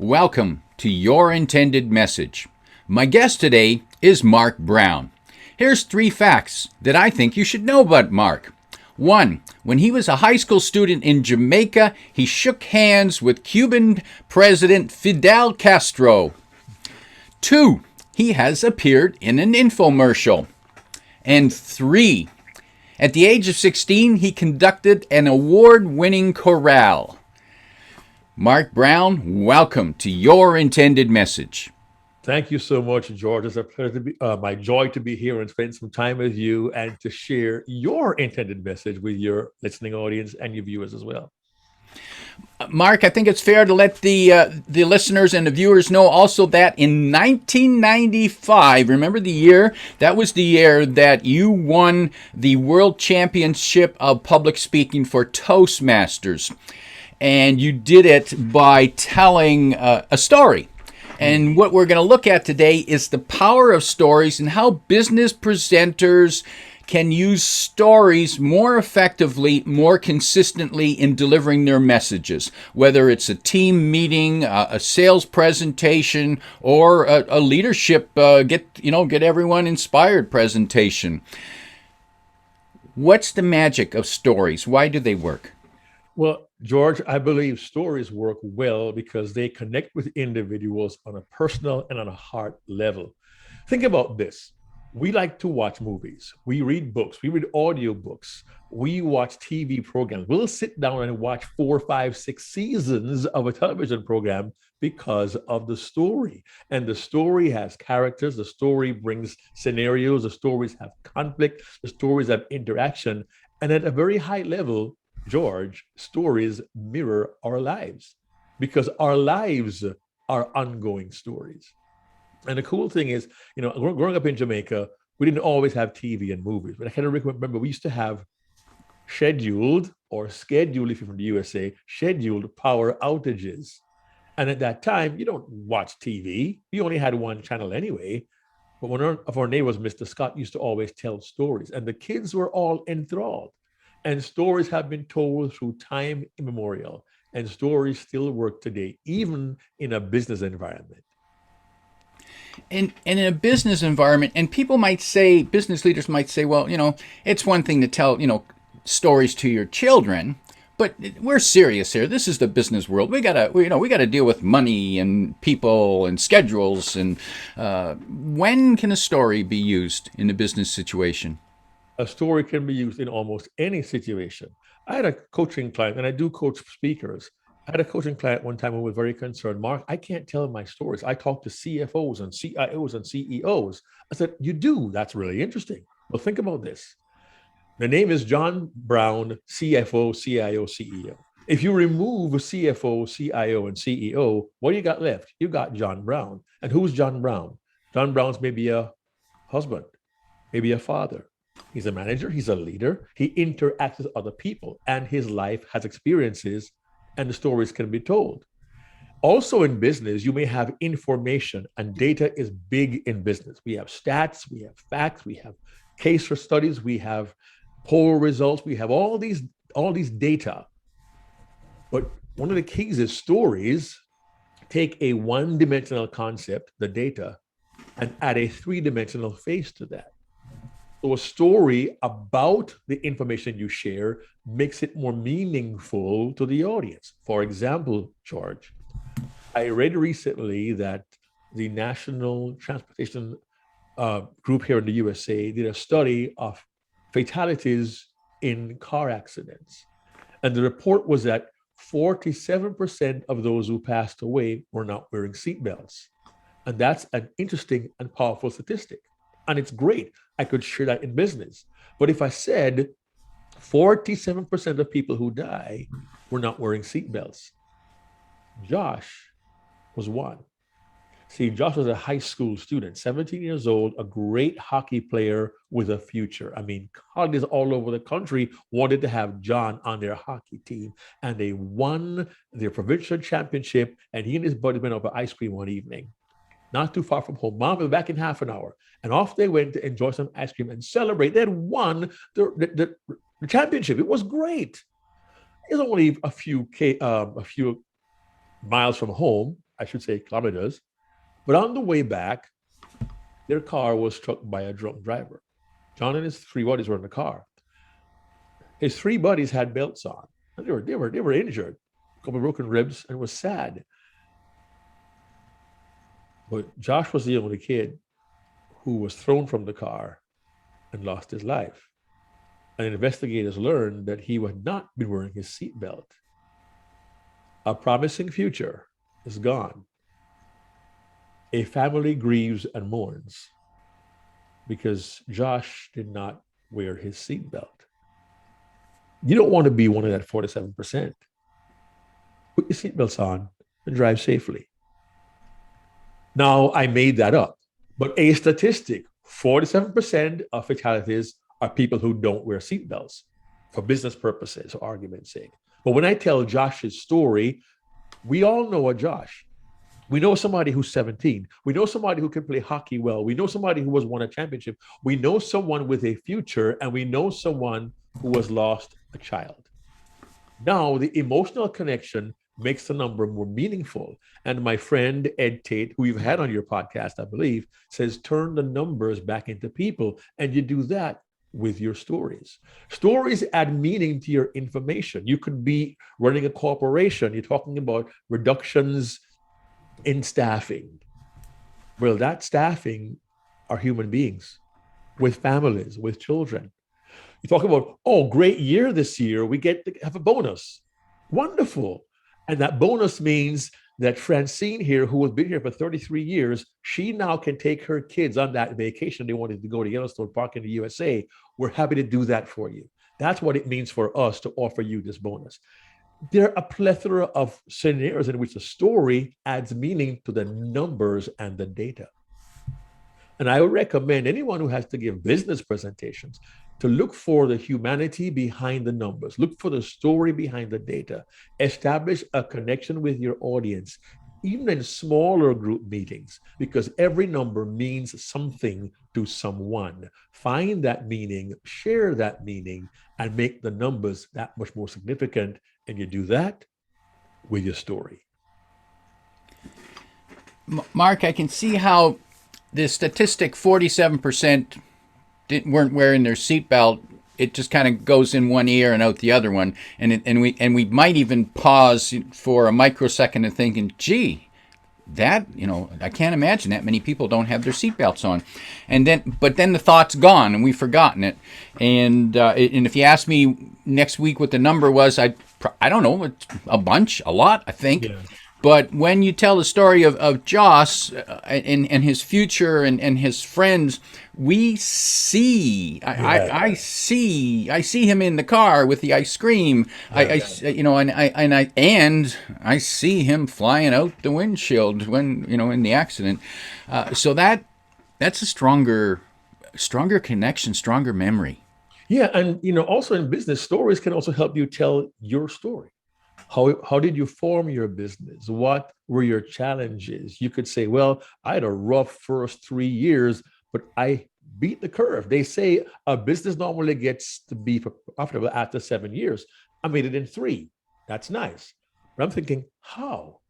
Welcome to Your Intended Message. My guest today is Mark Brown. Here's 3 facts that I think you should know about Mark. 1. When he was a high school student in Jamaica, he shook hands with Cuban President Fidel Castro. 2. He has appeared in an infomercial. And 3. At the age of 16, he conducted an award-winning chorale. Mark Brown, welcome to Your Intended Message. Thank you so much, George. It's a pleasure to be, my joy to be here and spend some time with you and to share your intended message with your listening audience and your viewers as well. Mark, I think it's fair to let the listeners and the viewers know also that in 1995, remember the year? That was the year that you won the World Championship of Public Speaking for Toastmasters. And you did it by telling a story. And what we're going to look at today is the power of stories and how business presenters can use stories more effectively, more consistently in delivering their messages, whether it's a team meeting, a sales presentation, or a leadership get everyone inspired presentation. What's the magic of stories? Why do they work? Well, George, I believe stories work well because they connect with individuals on a personal and on a heart level. Think about this. We like to watch movies. We read books. We read audiobooks. We watch TV programs. We'll sit down and watch 4, 5, 6 seasons of a television program because of the story. And the story has characters. The story brings scenarios. The stories have conflict. The stories have interaction. And at a very high level, George, stories mirror our lives because our lives are ongoing stories. And the cool thing is, growing up in Jamaica, we didn't always have TV and movies, but I kind of remember we used to have scheduled, if you're from the USA, scheduled power outages. And at that time, you don't watch TV. You only had one channel anyway. But one of our neighbors, Mr. Scott, used to always tell stories, and the kids were all enthralled. And stories have been told through time immemorial, and stories still work today, even in a business environment. And in a business environment, and business leaders might say, well, it's one thing to tell, stories to your children, but we're serious here. This is the business world. We gotta deal with money and people and schedules. And when can a story be used in a business situation? A story can be used in almost any situation. I had a coaching client, and I do coach speakers. I had a coaching client one time who was very concerned. Mark, I can't tell my stories. I talk to CFOs and CIOs and CEOs. I said, you do? That's really interesting. Well, think about this. The name is John Brown, CFO, CIO, CEO. If you remove CFO, CIO, and CEO, what do you got left? You got John Brown. And who's John Brown? John Brown's maybe a husband, maybe a father. He's a manager, he's a leader, he interacts with other people, and his life has experiences, and the stories can be told. Also in business, you may have information, and data is big in business. We have stats, we have facts, we have case for studies, we have poll results, we have all these data. But one of the keys is stories take a one-dimensional concept, the data, and add a three-dimensional face to that. So a story about the information you share makes it more meaningful to the audience. For example, George, I read recently that the National Transportation Group here in the USA did a study of fatalities in car accidents. And the report was that 47% of those who passed away were not wearing seatbelts. And that's an interesting and powerful statistic. And it's great. I could share that in business. But if I said 47% of people who die were not wearing seatbelts, Josh was one. See, Josh was a high school student, 17 years old, a great hockey player with a future. I mean, colleges all over the country wanted to have John on their hockey team, and they won their provincial championship, and he and his buddy went out for ice cream one evening, not too far from home. Mom was back in half an hour, and off they went to enjoy some ice cream and celebrate. They had won the championship. It was great. It's only a few miles from home, I should say kilometers. But on the way back, their car was struck by a drunk driver. John and his three buddies were in the car. His three buddies had belts on. They were injured, a couple of broken ribs, and it was sad. But Josh was the only kid who was thrown from the car and lost his life. And investigators learned that he had not been wearing his seatbelt. A promising future is gone. A family grieves and mourns because Josh did not wear his seatbelt. You don't want to be one of that 47%. Put your seatbelts on and drive safely. Now, I made that up, but a statistic, 47% of fatalities are people who don't wear seatbelts for business purposes or argument's sake. But when I tell Josh's story, we all know a Josh. We know somebody who's 17. We know somebody who can play hockey well. We know somebody who has won a championship. We know someone with a future, and we know someone who has lost a child. Now, the emotional connection makes the number more meaningful. And my friend Ed Tate, who you've had on your podcast, I believe, says turn the numbers back into people. And you do that with your stories. Stories add meaning to your information. You could be running a corporation. You're talking about reductions in staffing. Well, that staffing are human beings with families, with children. You talk about, oh, great year this year. We get to have a bonus. Wonderful. And that bonus means that Francine here, who has been here for 33 years, she now can take her kids on that vacation they wanted to go to Yellowstone Park in the USA. We're happy to do that for you. That's what it means for us to offer you this bonus. There are a plethora of scenarios in which the story adds meaning to the numbers and the data. And I would recommend anyone who has to give business presentations to look for the humanity behind the numbers, look for the story behind the data, establish a connection with your audience, even in smaller group meetings, because every number means something to someone. Find that meaning, share that meaning, and make the numbers that much more significant. And you do that with your story. Mark, I can see how the statistic 47% weren't wearing their seatbelt. It just kind of goes in one ear and out the other one, and we might even pause for a microsecond and thinking, gee, that, I can't imagine that many people don't have their seatbelts on, but then the thought's gone and we've forgotten it. And if you ask me next week what the number was, I don't know, it's a lot, I think. Yeah. But when you tell the story of Joss and his future and his friends, we see, I see him in the car with the ice cream. I see him flying out the windshield when, in the accident. So that's a stronger connection, stronger memory. Yeah. And, also in business, stories can also help you tell your story. How did you form your business? What were your challenges? You could say, well, I had a rough first 3 years, but I beat the curve. They say a business normally gets to be profitable after 7 years. I made it in 3. That's nice. But I'm thinking, how?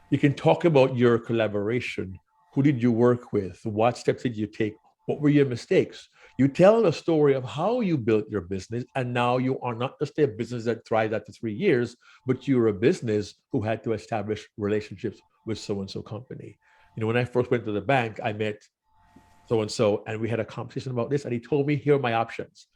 You can talk about your collaboration. Who did you work with? What steps did you take? What were your mistakes? You tell a story of how you built your business, and now you are not just a business that thrived after 3 years, but you're a business who had to establish relationships with so-and-so company. When I first went to the bank, I met so-and-so, and we had a conversation about this, and he told me, here are my options.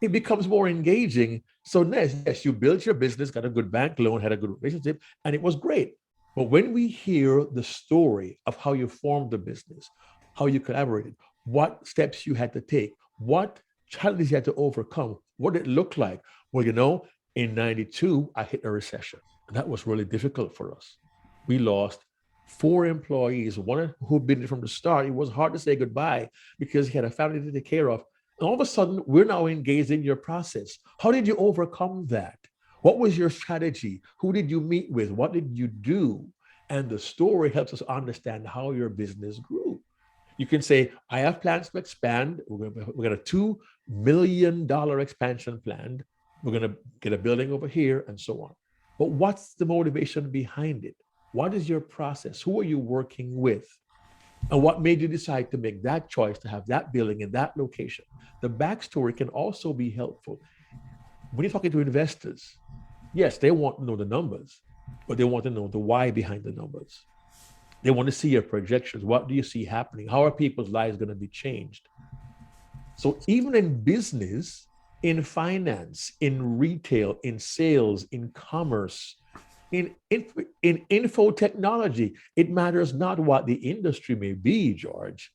It becomes more engaging. So yes, you built your business, got a good bank loan, had a good relationship, and it was great. But when we hear the story of how you formed the business, how you collaborated, what steps you had to take, what challenges you had to overcome, what it looked like. Well, in 92, I hit a recession. And that was really difficult for us. We lost 4 employees, one who'd been there from the start. It was hard to say goodbye because he had a family to take care of. And all of a sudden, we're now engaged in your process. How did you overcome that? What was your strategy? Who did you meet with? What did you do? And the story helps us understand how your business grew. You can say, I have plans to expand. We're going to $2 million expansion plan. We're going to get a building over here and so on. But what's the motivation behind it? What is your process? Who are you working with? And what made you decide to make that choice to have that building in that location? The backstory can also be helpful. When you're talking to investors, yes, they want to know the numbers, but they want to know the why behind the numbers. They want to see your projections. What do you see happening? How are people's lives going to be changed? So even in business, in finance, in retail, in sales, in commerce, in info technology, it matters not what the industry may be, George,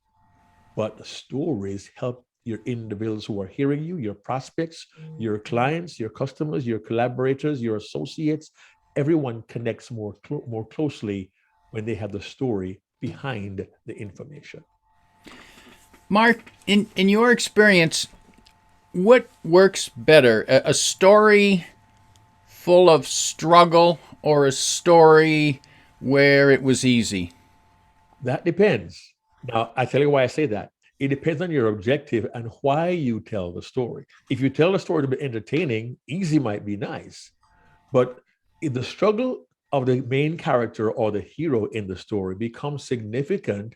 but the stories help your individuals who are hearing you, your prospects, your clients, your customers, your collaborators, your associates. Everyone connects more closely when they have the story behind the information. Mark, in your experience, what works better? A story full of struggle or a story where it was easy? That depends. Now, I tell you why I say that. It depends on your objective and why you tell the story. If you tell a story to be entertaining, easy might be nice. But if the struggle of the main character or the hero in the story becomes significant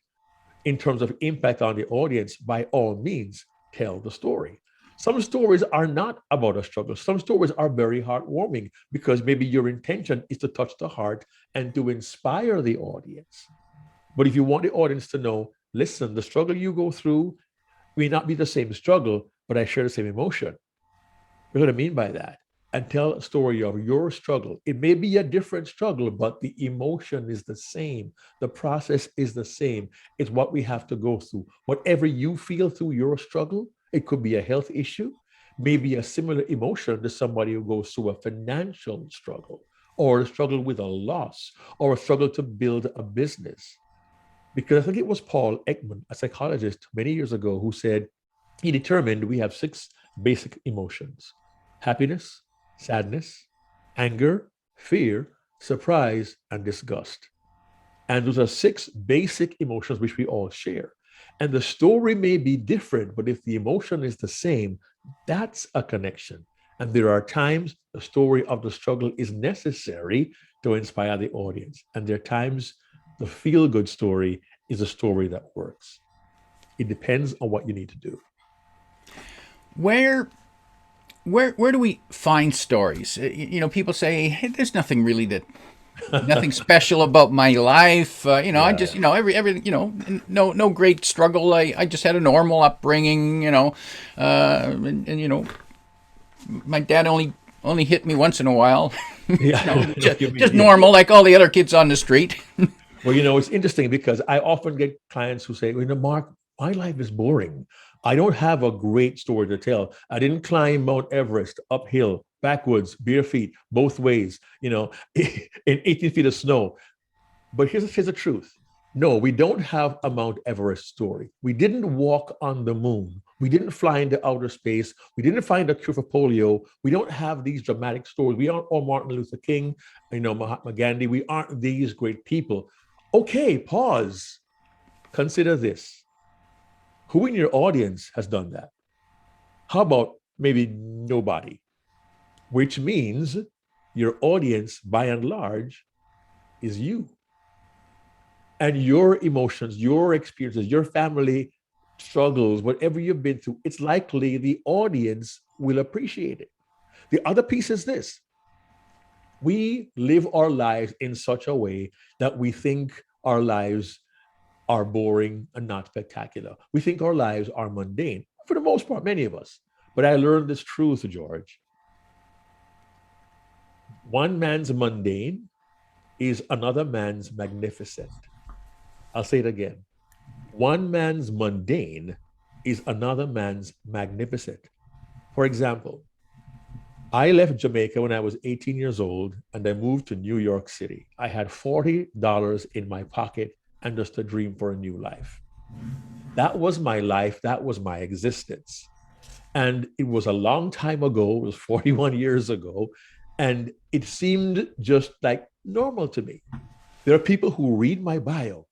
in terms of impact on the audience, by all means, tell the story. Some stories are not about a struggle. Some stories are very heartwarming because maybe your intention is to touch the heart and to inspire the audience. But if you want the audience to know, listen, the struggle you go through may not be the same struggle, but I share the same emotion. You know what I mean by that? And tell a story of your struggle. It may be a different struggle, but the emotion is the same. The process is the same. It's what we have to go through. Whatever you feel through your struggle, it could be a health issue, maybe a similar emotion to somebody who goes through a financial struggle or a struggle with a loss or a struggle to build a business. Because I think it was Paul Ekman, a psychologist many years ago, who said he determined we have six basic emotions: happiness, sadness, anger, fear, surprise, and disgust. And those are six basic emotions which we all share. And the story may be different, but if the emotion is the same, that's a connection. And there are times the story of the struggle is necessary to inspire the audience. And there are times the feel good story is a story that works. It depends on what you need to do. Where where do we find stories? People say, hey, there's nothing really that nothing special about my life. I Yeah, just, every, no great struggle. I just had a normal upbringing, and my dad only hit me once in a while. yeah. just, You mean, just yeah. normal, like all the other kids on the street. Well, it's interesting because I often get clients who say, Mark, my life is boring. I don't have a great story to tell. I didn't climb Mount Everest uphill, backwards, bare feet, both ways, in 18 feet of snow. But here's the truth. No, we don't have a Mount Everest story. We didn't walk on the moon. We didn't fly into outer space. We didn't find a cure for polio. We don't have these dramatic stories. We aren't all Martin Luther King, Mahatma Gandhi. We aren't these great people. Okay, pause. Consider this. Who in your audience has done that? How about maybe nobody? Which means your audience, by and large, is you. And your emotions, your experiences, your family struggles, whatever you've been through, it's likely the audience will appreciate it. The other piece is this: we live our lives in such a way that we think our lives are boring and not spectacular. We think our lives are mundane, for the most part, many of us. But I learned this truth, George. One man's mundane is another man's magnificent. I'll say it again. One man's mundane is another man's magnificent. For example, I left Jamaica when I was 18 years old and I moved to New York City. I had $40 in my pocket and just a dream for a new life. That was my life. That was my existence. And it was a long time ago. It was 41 years ago. And it seemed just like normal to me. There are people who read my bio.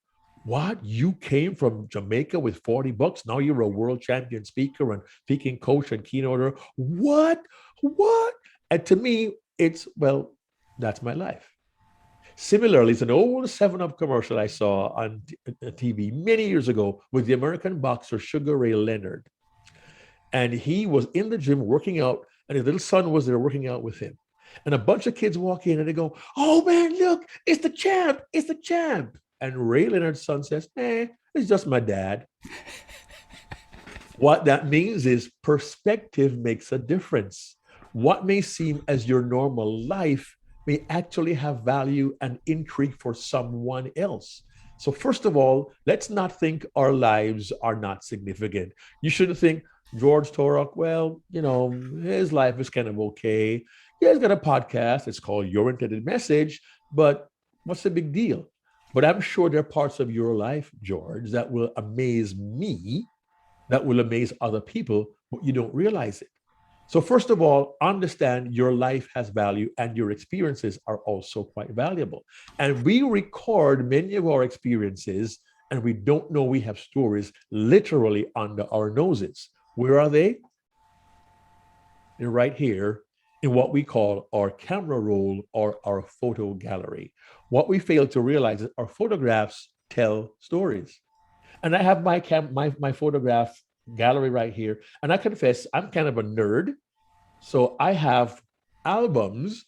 What? You came from Jamaica with 40 bucks? Now you're a world champion speaker and speaking coach and keynoter. What? What? And to me, it's, well, that's my life. Similarly, it's an old 7-Up commercial I saw on TV many years ago with the American boxer Sugar Ray Leonard. And he was in the gym working out, and his little son was there working out with him. And a bunch of kids walk in and they go, "Oh man, look, it's the champ, it's the champ." And Ray Leonard's son says, it's just my dad. What that means is perspective makes a difference. What may seem as your normal life may actually have value and intrigue for someone else. So, first of all, let's not think our lives are not significant. You shouldn't think George Torok, well, his life is kind of okay. Yeah, he's got a podcast. It's called Your Intended Message, but what's the big deal? But I'm sure there are parts of your life, George, that will amaze me, that will amaze other people, but you don't realize it. So, first of all, understand your life has value and your experiences are also quite valuable. And we record many of our experiences and we don't know we have stories literally under our noses. Where are they? They're right here in what we call our camera roll or our photo gallery. What we fail to realize is our photographs tell stories. And I have my photograph gallery right here. And I confess, I'm kind of a nerd. So I have albums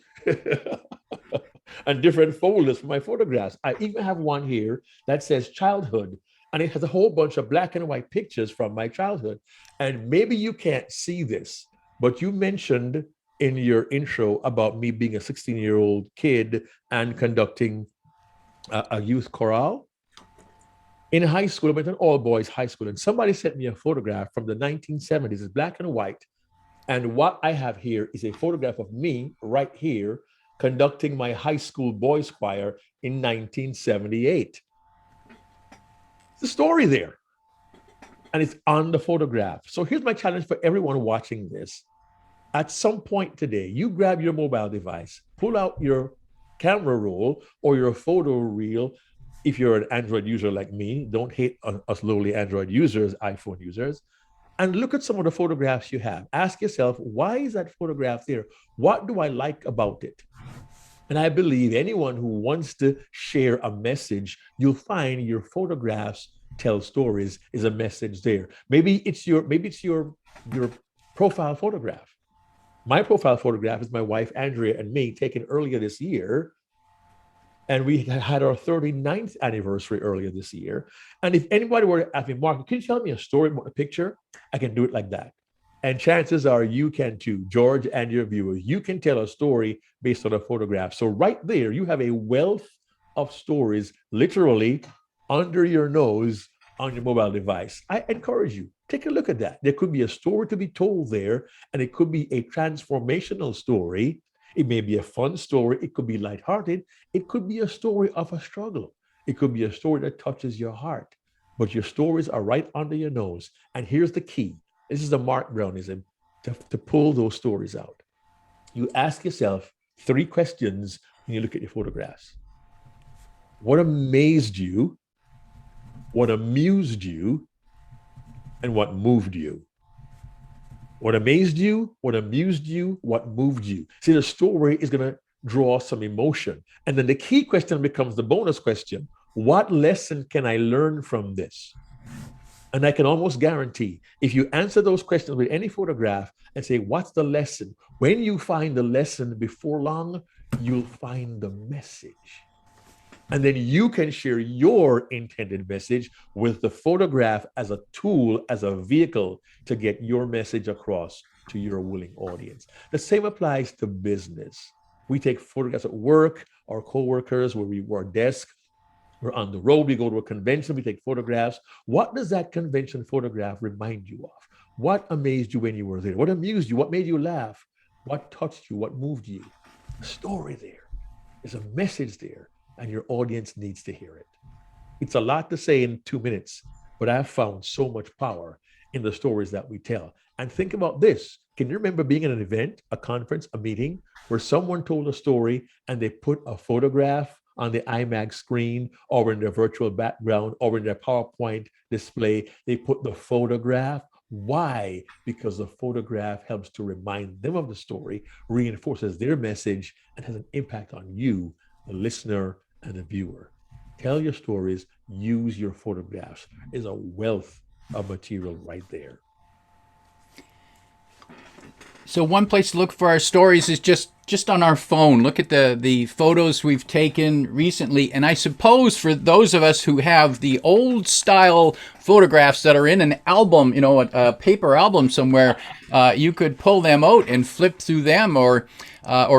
and different folders for my photographs. I even have one here that says childhood, and it has a whole bunch of black and white pictures from my childhood. And maybe you can't see this, but you mentioned in your intro about me being a 16-year-old kid and conducting a youth chorale. In high school, I went to an all-boys high school, and somebody sent me a photograph from the 1970s. It's black and white. And what I have here is a photograph of me right here conducting my high school boys choir in 1978. The story there. And it's on the photograph. So here's my challenge for everyone watching this. At some point today, you grab your mobile device, pull out your camera roll or your photo reel. If you're an Android user like me, don't hate us lowly Android users, iPhone users, and look at some of the photographs you have. Ask yourself, why is that photograph there? What do I like about it? And I believe anyone who wants to share a message, you'll find your photographs tell stories is a message there. Maybe it's your profile photograph. My profile photograph is my wife Andrea and me taken earlier this year. And we had our 39th anniversary earlier this year. And if anybody were to ask me, Mark, can you tell me a story about a picture? I can do it like that. And chances are you can too, George and your viewers. You can tell a story based on a photograph. So right there, you have a wealth of stories literally under your nose on your mobile device. I encourage you, take a look at that. There could be a story to be told there, and it could be a transformational story. It may be a fun story. It could be lighthearted. It could be a story of a struggle. It could be a story that touches your heart. But your stories are right under your nose. And here's the key. This is the Mark Brownism to pull those stories out. You ask yourself 3 questions when you look at your photographs. What amazed you? What amused you? And what moved you? What amazed you, what amused you, what moved you. See, the story is going to draw some emotion. And then the key question becomes the bonus question. What lesson can I learn from this? And I can almost guarantee if you answer those questions with any photograph and say, what's the lesson? When you find the lesson before long, you'll find the message. And then you can share your intended message with the photograph as a tool, as a vehicle to get your message across to your willing audience. The same applies to business. We take photographs at work, our coworkers, where we work desk, we're on the road, we go to a convention, we take photographs. What does that convention photograph remind you of? What amazed you when you were there? What amused you? What made you laugh? What touched you? What moved you? A story there. There's a message there. And your audience needs to hear it. It's a lot to say in 2 minutes, but I've found so much power in the stories that we tell. And think about this. Can you remember being at an event, a conference, a meeting, where someone told a story and they put a photograph on the IMAX screen or in their virtual background or in their PowerPoint display? They put the photograph. Why? Because the photograph helps to remind them of the story, reinforces their message, and has an impact on you, the listener, and the viewer. Tell your stories, use your photographs. There's a wealth of material right there. So one place to look for our stories is just on our phone. Look at the photos we've taken recently, and I suppose for those of us who have the old style photographs that are in an album, a paper album somewhere, you could pull them out and flip through them, or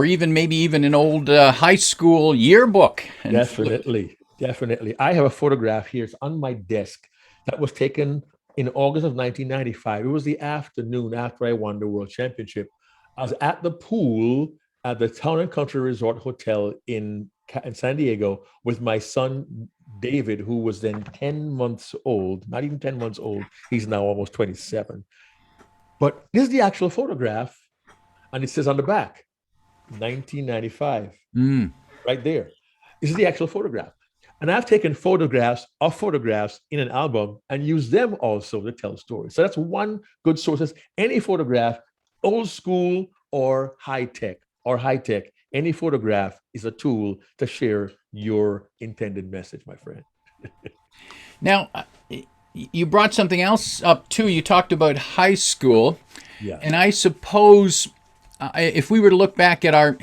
even maybe even an old high school yearbook and flip. Definitely, definitely. I have a photograph here. It's on my desk that was taken in August of 1995. It was the afternoon after I won the World Championship. I was at the pool at the Town and Country Resort Hotel in San Diego with my son David, who was then 10 months old, not even 10 months old. He's now almost 27. But this is the actual photograph, and it says on the back, 1995, Mm. right there. This is the actual photograph. And I've taken photographs of photographs in an album and used them also to tell stories. So that's one good source. Any photograph, old school or high tech, any photograph is a tool to share your intended message, my friend. Now, you brought something else up too. You talked about high school, and Yes. I suppose if we were to look back at our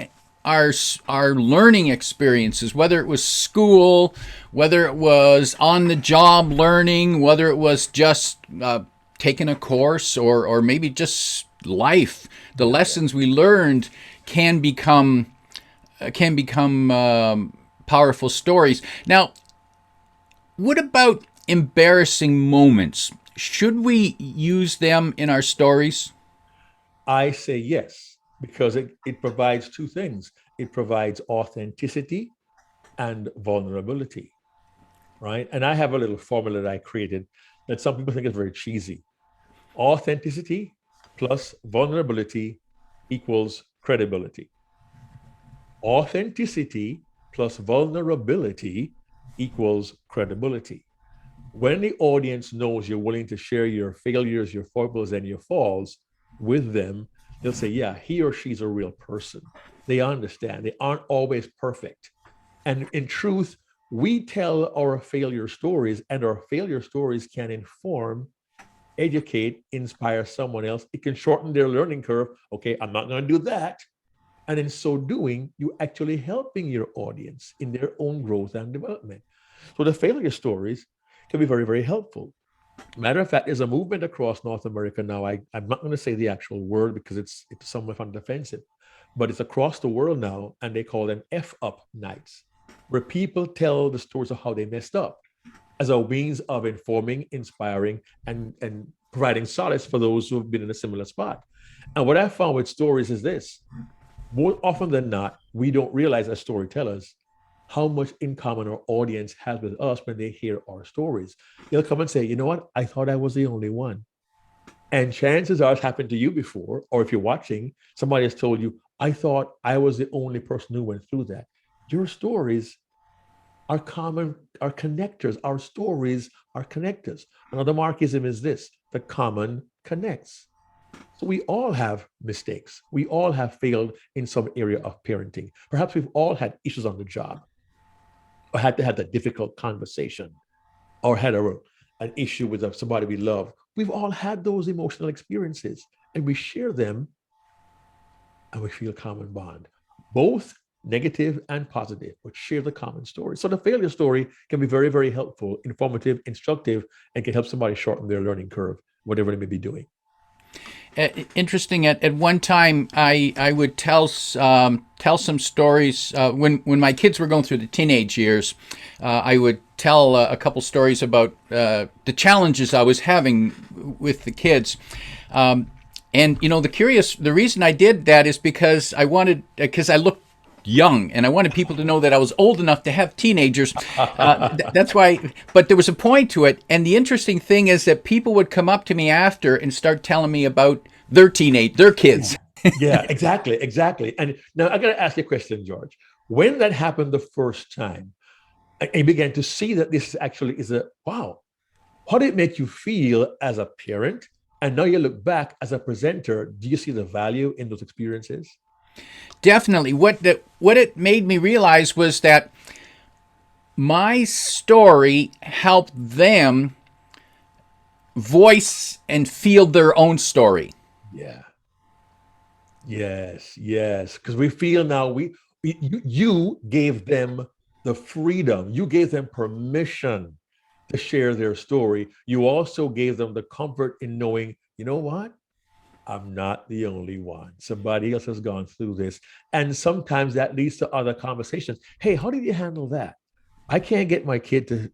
our learning experiences, whether it was school, whether it was on the job learning, whether it was just taking a course, or maybe just life, the Yeah. lessons we learned can become powerful stories. Now, what about embarrassing moments? Should we use them in our stories? I say yes, because it provides two things. It provides authenticity and vulnerability, right? And I have a little formula that I created that some people think is very cheesy. Authenticity plus vulnerability equals credibility. Authenticity plus vulnerability equals credibility. When the audience knows you're willing to share your failures, your foibles, and your falls with them, they'll say, yeah, he or she's a real person. They understand. They aren't always perfect. And in truth, we tell our failure stories, and our failure stories can inform, educate, inspire someone else. It can shorten their learning curve. Okay, I'm not going to do that. And in so doing, you're actually helping your audience in their own growth and development. So the failure stories can be very, very helpful. Matter of fact, there's a movement across North America now. I'm not going to say the actual word because it's somewhat offensive, but it's across the world now, and they call them F up nights, where people tell the stories of how they messed up as a means of informing, inspiring, and providing solace for those who have been in a similar spot. And what I found with stories is this: more often than not, we don't realize as storytellers how much in common our audience has with us when they hear our stories. They'll come and say, you know what? I thought I was the only one. And chances are it's happened to you before, or if you're watching, somebody has told you, I thought I was the only person who went through that. Your stories are common, are connectors. Our stories are connectors. Another Marxism is this: the common connects. So we all have mistakes. We all have failed in some area of parenting. Perhaps we've all had issues on the job, or had to have a difficult conversation, or had an issue with somebody we love. We've all had those emotional experiences, and we share them, and we feel a common bond, both negative and positive, but share the common story. So the failure story can be very, very helpful, informative, instructive, and can help somebody shorten their learning curve, whatever they may be doing. Interesting. At one time, I would tell some stories when my kids were going through the teenage years. I would tell a couple stories about the challenges I was having with the kids. And the reason I did that is because I looked young, and I wanted people to know that I was old enough to have teenagers. That's why. But there was a point to it, and the interesting thing is that people would come up to me after and start telling me about their kids. Yeah, exactly, exactly. And now I got to ask you a question, George. When that happened the first time, and you began to see that this actually is a wow, how did it make you feel as a parent? And now you look back as a presenter, do you see the value in those experiences? Definitely. What it made me realize was that my story helped them voice and feel their own story. Yeah. Yes, yes. Because we feel now you gave them the freedom. You gave them permission to share their story. You also gave them the comfort in knowing, you know what? I'm not the only one. Somebody else has gone through this. And sometimes that leads to other conversations. Hey, how did you handle that? I can't get my kid to,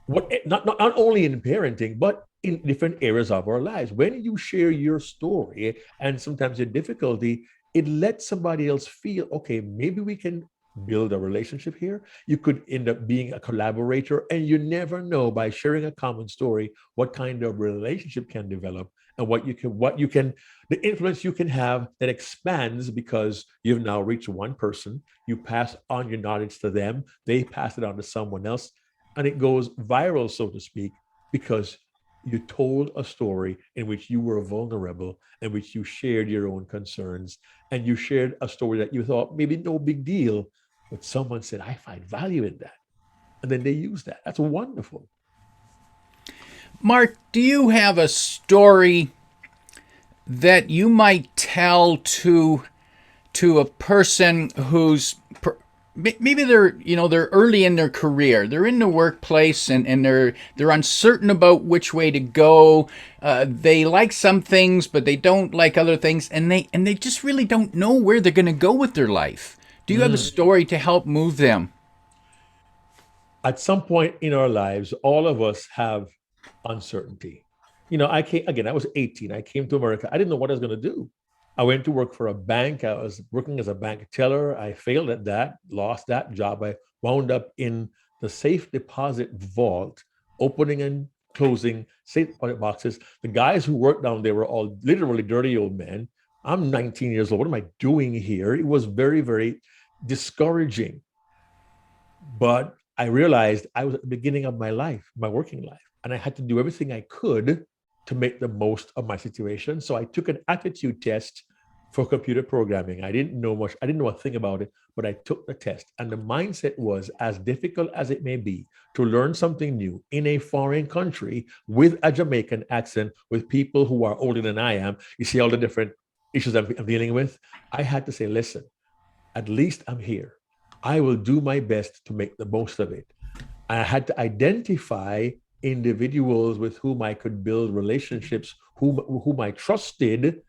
what not only in parenting, but in different areas of our lives. When you share your story and sometimes your difficulty, it lets somebody else feel, okay, maybe we can build a relationship here. You could end up being a collaborator, and you never know by sharing a common story what kind of relationship can develop and what you can the influence you can have that expands because you've now reached one person. You pass on your knowledge to them, they pass it on to someone else, and it goes viral, so to speak, because you told a story in which you were vulnerable, in which you shared your own concerns, and you shared a story that you thought maybe no big deal, but someone said, I find value in that. And then they use that. That's wonderful. Mark, do you have a story that you might tell to a person who's maybe they're early in their career, they're in the workplace, and they're uncertain about which way to go. They like some things but they don't like other things, and they just really don't know where they're going to go with their life. Do you have a Mm. story to help move them? At some point in our lives, all of us have uncertainty. I came again, I was 18. I came to America. I didn't know what I was going to do. I went to work for a bank. I was working as a bank teller. I failed at that, lost that job. I wound up in the safe deposit vault, opening and closing safe deposit boxes. The guys who worked down there were all literally dirty old men. I'm 19 years old. What am I doing here? It was very, very discouraging. But I realized I was at the beginning of my life, my working life, and I had to do everything I could to make the most of my situation. So I took an aptitude test for computer programming. I didn't know much, I didn't know a thing about it, but I took the test. And the mindset was, as difficult as it may be to learn something new in a foreign country with a Jamaican accent, with people who are older than I am. You see all the different issues I'm dealing with. I had to say, listen, at least I'm here. I will do my best to make the most of it. I had to identify individuals with whom I could build relationships, whom I trusted,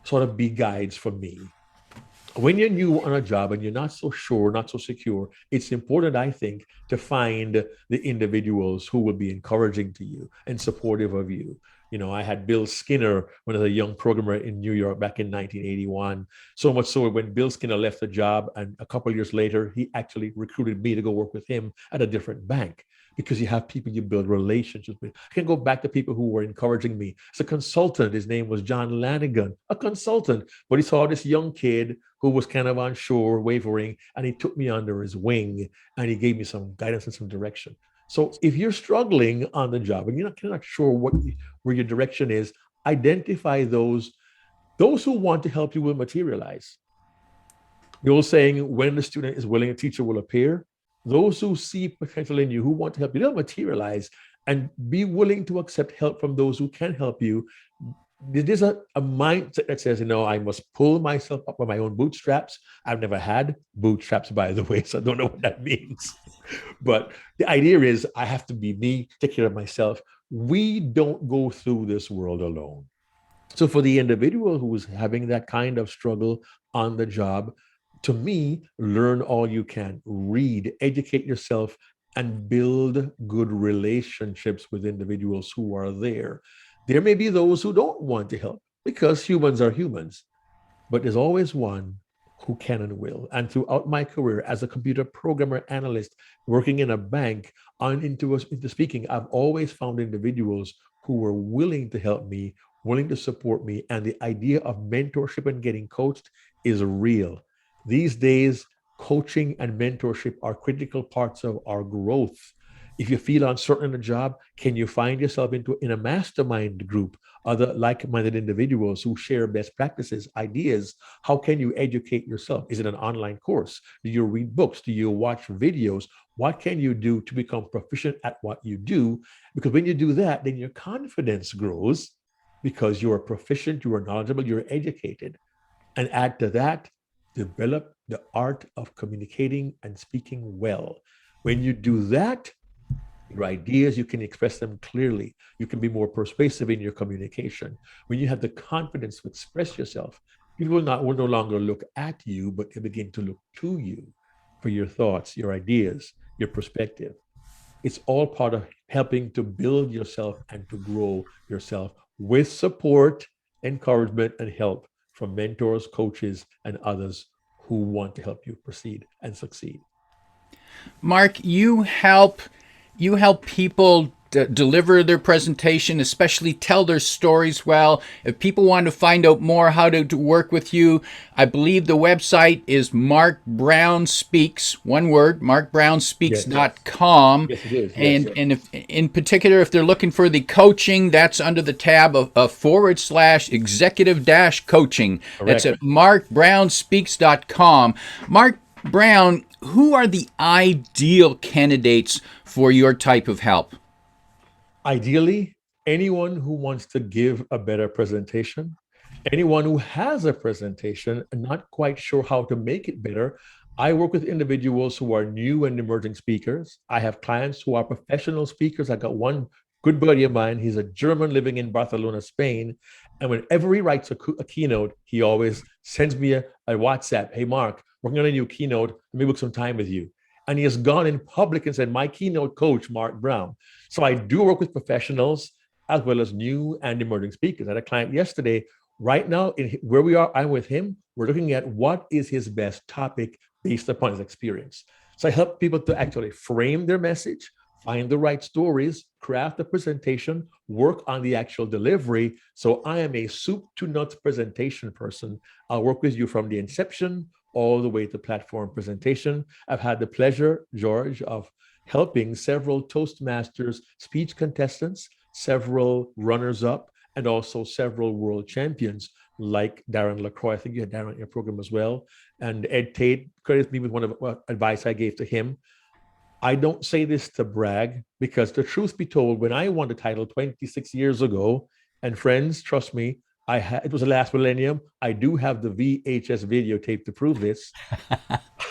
sort of be guides for me. When you're new on a job and you're not so sure, not so secure, it's important, I think, to find the individuals who will be encouraging to you and supportive of you. I had Bill Skinner when I was a young programmer in New York back in 1981. So much so when Bill Skinner left the job, and a couple of years later, he actually recruited me to go work with him at a different bank because you have people you build relationships with. I can go back to people who were encouraging me. As a consultant, his name was John Lanigan, a consultant, but he saw this young kid who was kind of unsure, wavering, and he took me under his wing and he gave me some guidance and some direction. So if you're struggling on the job and you're not sure where your direction is, identify those who want to help you will materialize. The old saying, when the student is willing, a teacher will appear. Those who see potential in you, who want to help you, they'll materialize, and be willing to accept help from those who can help you. There's a mindset that says, I must pull myself up by my own bootstraps. I've never had bootstraps, by the way, so I don't know what that means. But the idea is I have to be me, take care of myself. We don't go through this world alone. So for the individual who is having that kind of struggle on the job, to me, learn all you can, read, educate yourself, and build good relationships with individuals who are there. There may be those who don't want to help because humans are humans, but there's always one who can and will. And throughout my career as a computer programmer analyst working in a bank into speaking, I've always found individuals who were willing to help me, willing to support me. And the idea of mentorship and getting coached is real. These days, coaching and mentorship are critical parts of our growth. If you feel uncertain in a job, can you find yourself in a mastermind group, other like-minded individuals who share best practices, ideas? How can you educate yourself? Is it an online course? Do you read books? Do you watch videos? What can you do to become proficient at what you do? Because when you do that, then your confidence grows because you are proficient, you are knowledgeable, you're educated. And add to that, develop the art of communicating and speaking well. When you do that, your ideas, you can express them clearly. You can be more persuasive in your communication. When you have the confidence to express yourself, people will no longer look at you, but they begin to look to you for your thoughts, your ideas, your perspective. It's all part of helping to build yourself and to grow yourself with support, encouragement, and help from mentors, coaches, and others who want to help you proceed and succeed. Mark, you help people deliver their presentation, especially tell their stories well. If people want to find out more how to work with you, I believe the website is Mark Brown Speaks, one word, Yes. markbrownspeaks.com. Yes, it is. Yes. And if in particular, if they're looking for the coaching, that's under the tab of / executive dash coaching. That's Correct. at markbrownspeaks.com. Mark Brown, who are the ideal candidates for your type of help? Ideally, anyone who wants to give a better presentation, anyone who has a presentation and not quite sure how to make it better. I work with individuals who are new and emerging speakers. I have clients who are professional speakers. I got one good buddy of mine. He's a German living in Barcelona, Spain. And whenever he writes a keynote, he always sends me a WhatsApp. Hey, Mark, working on a new keynote. Let me book some time with you. And he has gone in public and said, my keynote coach, Mark Brown. So I do work with professionals as well as new and emerging speakers. I had a client yesterday. Right now, where we are, I'm with him. We're looking at what is his best topic based upon his experience. So I help people to actually frame their message, find the right stories, craft the presentation, work on the actual delivery. So I am a soup to nuts presentation person. I'll work with you from the inception all the way to platform presentation. I've had the pleasure, George, of helping several Toastmasters speech contestants, several runners up, and also several world champions like Darren LaCroix. I think you had Darren in your program as well. And Ed Tate credits me with one of the advice I gave to him. I don't say this to brag because the truth be told, when I won the title 26 years ago, and friends, trust me, it was the last millennium. I do have the VHS videotape to prove this.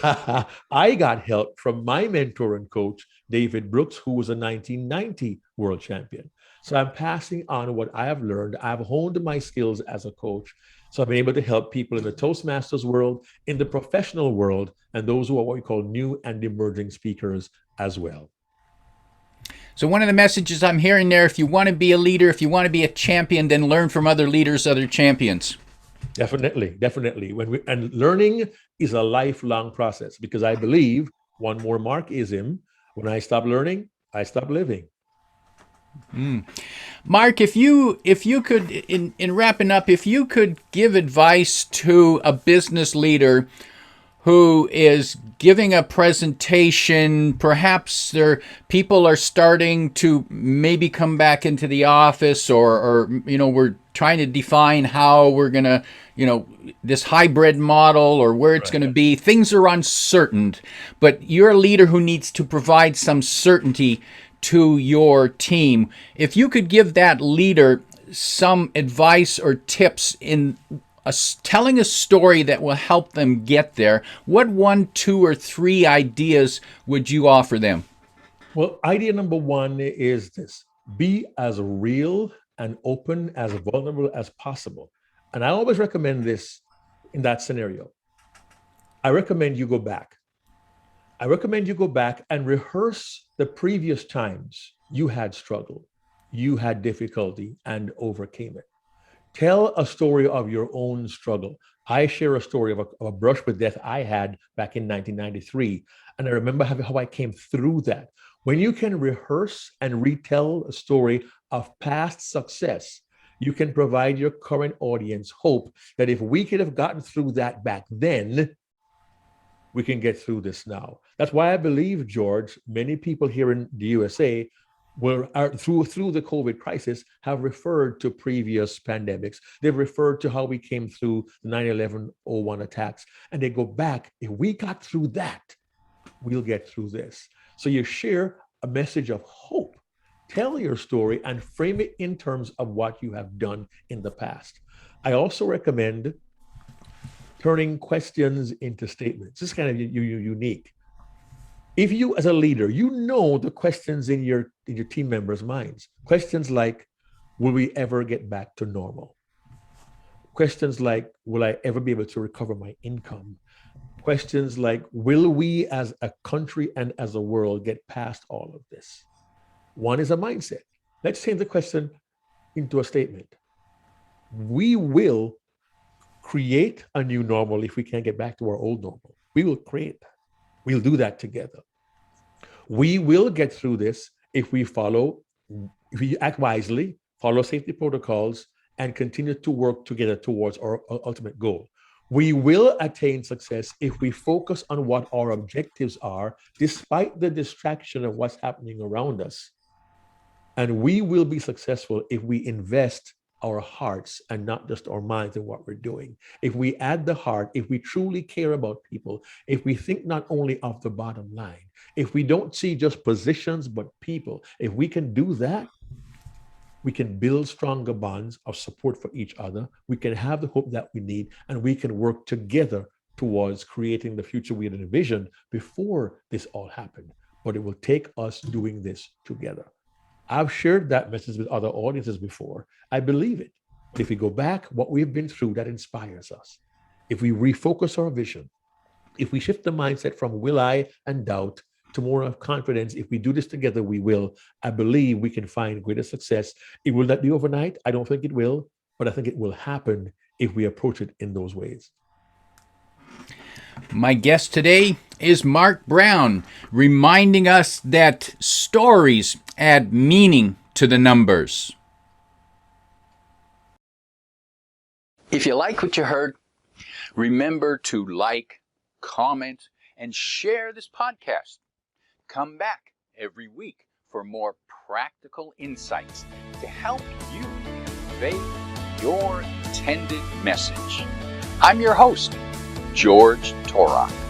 I got help from my mentor and coach, David Brooks, who was a 1990 world champion. So I'm passing on what I have learned. I've honed my skills as a coach. So I've been able to help people in the Toastmasters world, in the professional world, and those who are what we call new and emerging speakers as well. So one of the messages I'm hearing there, if you want to be a leader, if you want to be a champion, then learn from other leaders, other champions. Definitely. And learning is a lifelong process because I believe one more Markism: when I stop learning, I stop living. Mark, if you could, in wrapping up, if you could give advice to a business leader who is giving a presentation, perhaps their people are starting to maybe come back into the office, or we're trying to define how we're going to, this hybrid model or where it's Right. going to be. Things are uncertain, but you're a leader who needs to provide some certainty to your team. If you could give that leader some advice or tips in telling a story that will help them get there, what 1, 2, or 3 ideas would you offer them? Well, idea number one is this: be as real and open, as vulnerable as possible. And I always recommend this in that scenario. I recommend you go back. I recommend you go back and rehearse the previous times you had struggle, you had difficulty, and overcame it. Tell a story of your own struggle. I share a story of a brush with death I had back in 1993. And I remember how I came through that. When you can rehearse and retell a story of past success, you can provide your current audience hope that if we could have gotten through that back then, we can get through this now. That's why I believe, George, many people here in the USA through the COVID crisis have referred to previous pandemics. They've referred to how we came through the 9/11/01 attacks, and they go back. If we got through that, we'll get through this. So you share a message of hope. Tell your story and frame it in terms of what you have done in the past. I also recommend turning questions into statements. This is kind of unique. If you, as a leader, you know the questions in your team members' minds. Questions like, will we ever get back to normal? Questions like, will I ever be able to recover my income? Questions like, will we as a country and as a world get past all of this? One is a mindset. Let's change the question into a statement. We will create a new normal if we can't get back to our old normal. We will create that. We'll do that together. We will get through this if we act wisely, follow safety protocols, and continue to work together towards our ultimate goal. We will attain success if we focus on what our objectives are, despite the distraction of what's happening around us. And we will be successful if we invest our hearts and not just our minds in what we're doing. If we add the heart, if we truly care about people, if we think not only of the bottom line, if we don't see just positions, but people, if we can do that, we can build stronger bonds of support for each other. We can have the hope that we need, and we can work together towards creating the future we had envisioned before this all happened. But it will take us doing this together. I've shared that message with other audiences before. I believe it. But if we go back, what we've been through, that inspires us. If we refocus our vision, if we shift the mindset from will I and doubt to more of confidence, if we do this together, we will. I believe we can find greater success. It will not be overnight. I don't think it will, but I think it will happen if we approach it in those ways. My guest today is Mark Brown, reminding us that stories add meaning to the numbers. If you like what you heard, remember to like, comment, and share this podcast. Come back every week for more practical insights to help you convey your intended message. I'm your host, George Torok.